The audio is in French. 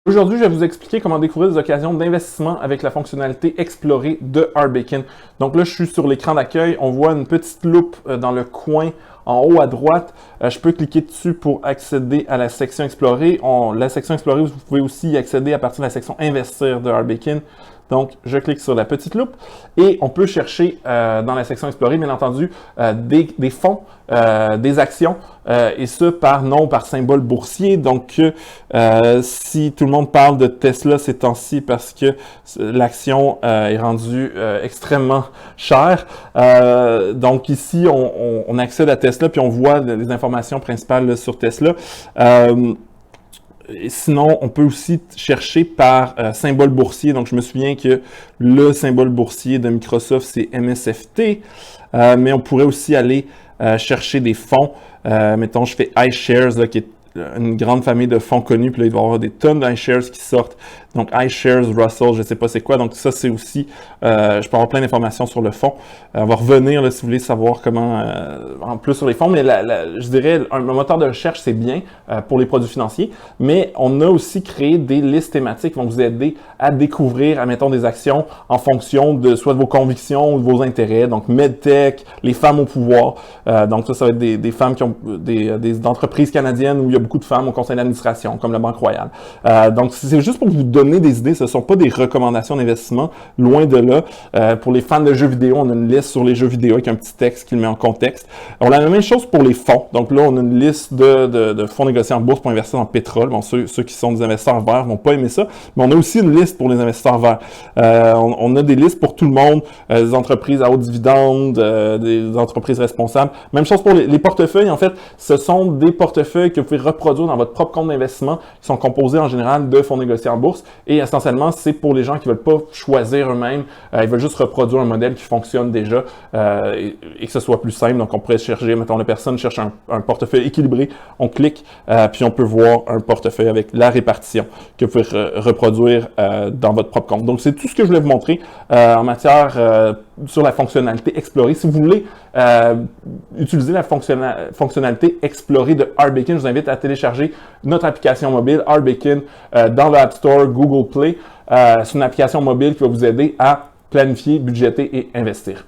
Aujourd'hui, je vais vous expliquer comment découvrir des occasions d'investissement avec la fonctionnalité Explorer de Arbekin. Donc là, je suis sur l'écran d'accueil. On voit une petite loupe dans le coin en haut à droite. Je peux cliquer dessus pour accéder à la section Explorer. La section Explorer, vous pouvez aussi y accéder à partir de la section Investir de Arbekin. Donc, je clique sur la petite loupe et on peut chercher dans la section Explorer, bien entendu, des fonds, des actions, et ce par nom, par symbole boursier. Donc, si tout le monde parle de Tesla ces temps-ci parce que l'action est rendue extrêmement chère, donc ici, on accède à Tesla puis on voit les informations principales là, sur Tesla. Sinon, on peut aussi chercher par symbole boursier. Donc, je me souviens que le symbole boursier de Microsoft, c'est MSFT. Mais on pourrait aussi aller chercher des fonds. Mettons, je fais iShares, là, qui est une grande famille de fonds connus. Puis là, il va y avoir des tonnes d'iShares qui sortent. Donc, iShares, Russell, je ne sais pas c'est quoi. Donc, ça, c'est aussi... je peux avoir plein d'informations sur le fonds. On va revenir, là, si vous voulez savoir comment... en plus sur les fonds. Mais je dirais, un moteur de recherche, c'est bien pour les produits financiers. Mais on a aussi créé des listes thématiques qui vont vous aider à découvrir, admettons, des actions en fonction de soit de vos convictions ou de vos intérêts. Donc, MedTech, les femmes au pouvoir. Donc, ça va être des femmes qui ont des entreprises canadiennes où il y a beaucoup de femmes au conseil d'administration, comme la Banque Royale. Donc, c'est juste pour vous donner des idées. Ce ne sont pas des recommandations d'investissement, loin de là. Pour les fans de jeux vidéo, on a une liste sur les jeux vidéo avec un petit texte qui le met en contexte. On a la même chose pour les fonds. Donc là, on a une liste de fonds négociés en bourse pour investir dans le pétrole. Bon, ceux qui sont des investisseurs verts vont pas aimer ça, mais on a aussi une liste pour les investisseurs verts. On a des listes pour tout le monde, des entreprises à haut dividende, des entreprises responsables. Même chose pour les portefeuilles. En fait, ce sont des portefeuilles que vous pouvez reproduire dans votre propre compte d'investissement qui sont composés en général de fonds négociés en bourse. Et essentiellement, c'est pour les gens qui ne veulent pas choisir eux-mêmes. Ils veulent juste reproduire un modèle qui fonctionne déjà et que ce soit plus simple. Donc, on pourrait chercher, mettons, la personne cherche un portefeuille équilibré. On clique, puis on peut voir un portefeuille avec la répartition que vous pouvez reproduire dans votre propre compte. Donc, c'est tout ce que je voulais vous montrer en matière sur la fonctionnalité Explorer. Si vous voulez utiliser la fonctionnalité Explorer de Arbekin, je vous invite à télécharger notre application mobile Arbekin dans le App Store, Google Play. C'est une application mobile qui va vous aider à planifier, budgéter et investir.